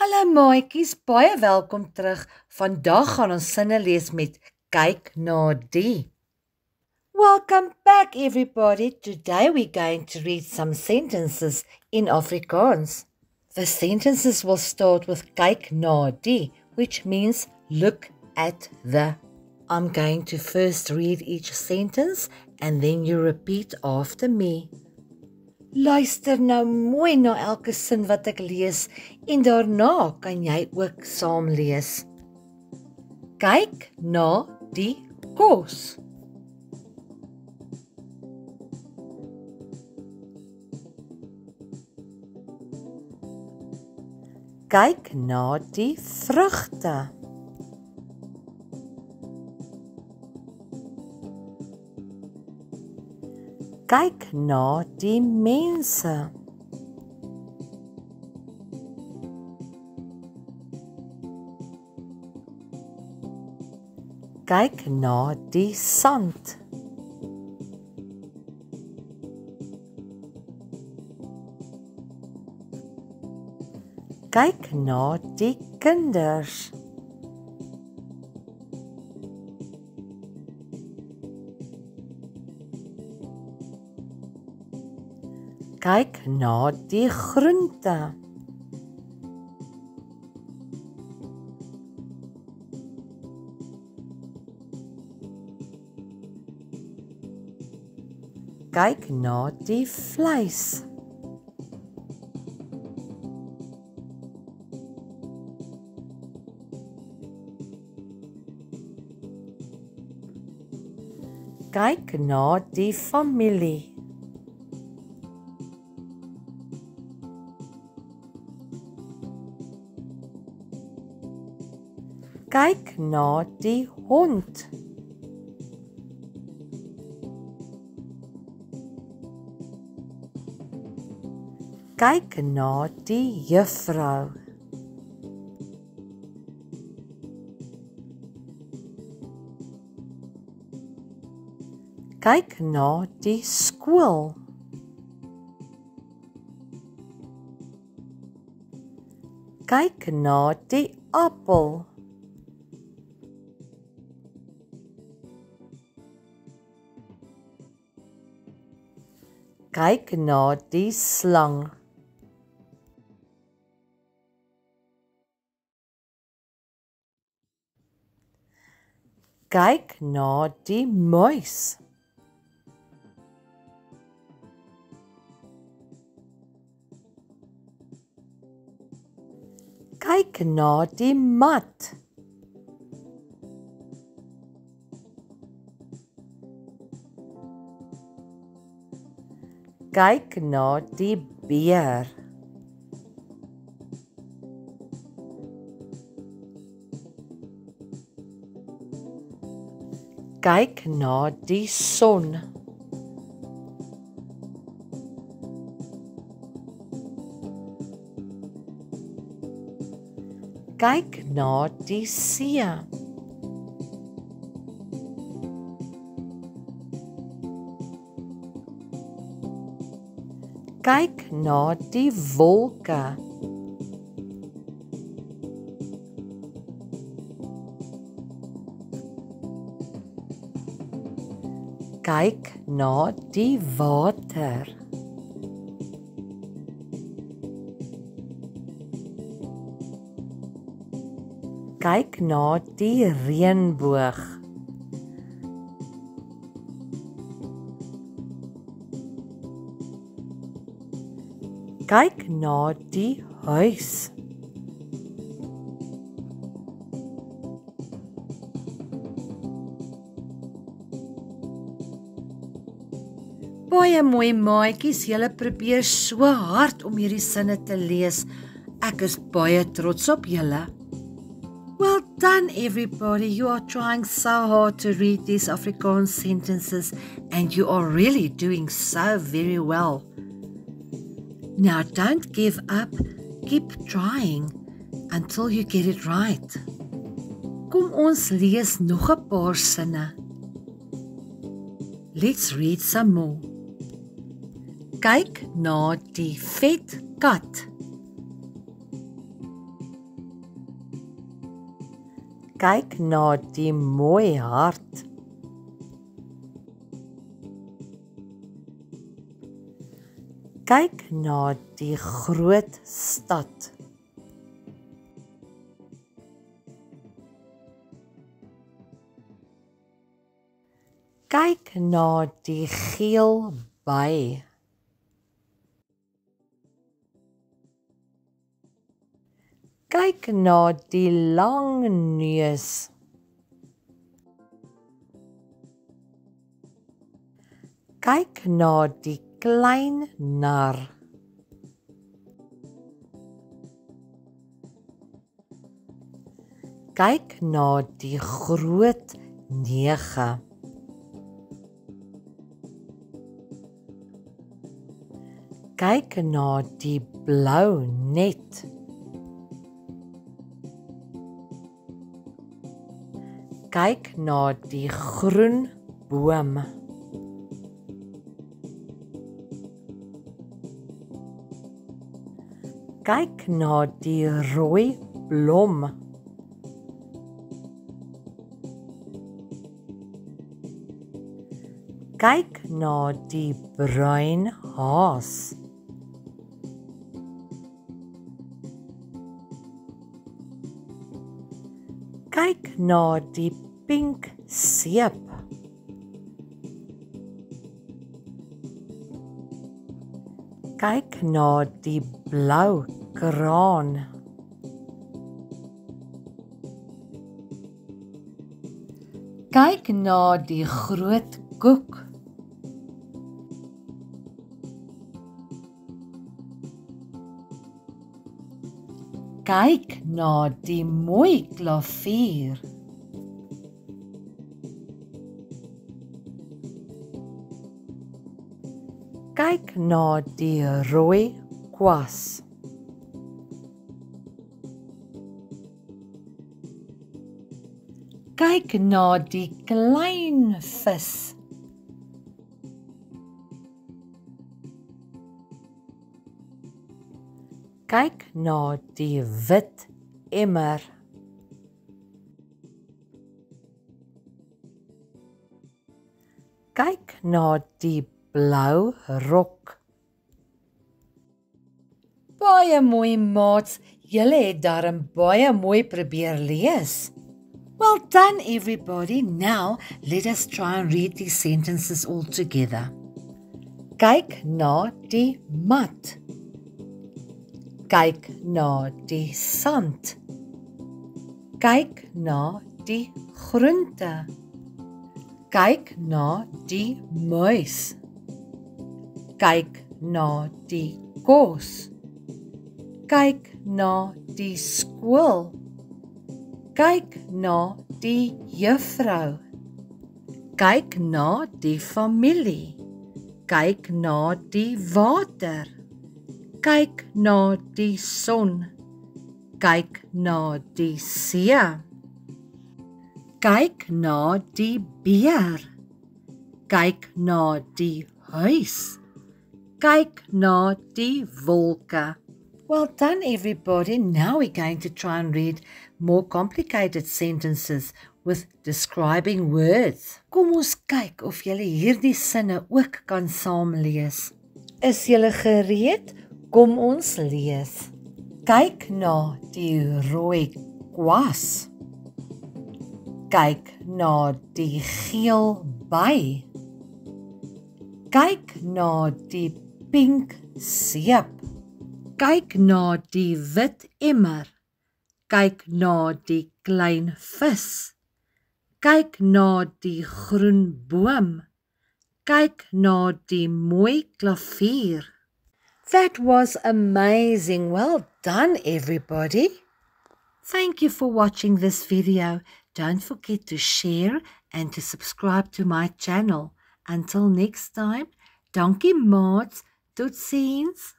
Hallo maatjies, baie welkom terug. Vandag gaan ons sinne lees met Kyk na die. Welcome back everybody. Today we're going to read some sentences in Afrikaans. The sentences will start with Kyk na die, which means look at the. I'm going to first read each sentence and then you repeat after me. Luister nou mooi na elke sin wat ek lees en daarna kan jy ook saam lees. Kyk na die kos. Kyk na die vrugte. Kyk na die mense. Kyk na die sand. Kyk na die kinders. Kyk na die groente. Kyk na die vleis. Kyk na die familie. Kyk na die hond. Kyk na die juffrou. Kyk na die skool. Kyk na die appel. Kyk na die slang. Kyk na die muis. Kyk na die mat. Kyk na die beer. Kyk na die son. Kyk na die see. Kyk na die wolke. Kyk na die water. Kyk na die reënboog. Kyk na die huis. Baie mooi maatjies, julle probeer so hard om hierdie sinne te lees. Ek is baie trots op julle. Well done everybody, you are trying so hard to read these Afrikaans sentences and you are really doing so very well. Now don't give up, keep trying until you get it right. Kom ons lees nog 'n paar sinne. Let's read some more. Kyk na die vet kat. Kyk na die mooi hart. Kyk na die groot stad. Kyk na die geel by. Kyk na die lang neus. Kyk na die klein nar. Kyk na die groot 9. Kyk na die blou net. Kyk na die groen boom. Kyk na die rooi blom. Kyk na die bruin haas. Kyk na die pink seep. Kyk na die blou kraan. Kyk na die groot koek. Kyk na die mooi klavier. Kyk na die rooi kwas. Kyk na die klein vis. Kyk na die wit emmer. Kyk na die blou rok. Baie mooi maats, julle het darm baie mooi probeer lees. Well done everybody. Now let us try and read these sentences all together. Kyk na die mat. Kyk na die sand. Kyk na die groente. Kyk na die muis. Kyk na die kos. Kyk na die skool. Kyk na die juffrou. Kyk na die familie. Kyk na die water. Kyk na die son. Kyk na die see. Kyk na die beer. Kyk na die huis. Kyk na die wolke. Well done everybody. Now we're going to try and read more complicated sentences with describing words. Kom ons kyk of julle hierdie sinne ook kan saamlees. Is julle gereed? Kom ons lees. Kyk na die rooi kwas. Kyk na die geel by. Kyk na die pink seep. Kyk na die wit emmer. Kyk na die klein vis. Kyk na die groen boom. Kyk na die mooi klavier. That was amazing. Well done, everybody. Thank you for watching this video. Don't forget to share and to subscribe to my channel. Until next time, dankie maats. Tot ziens.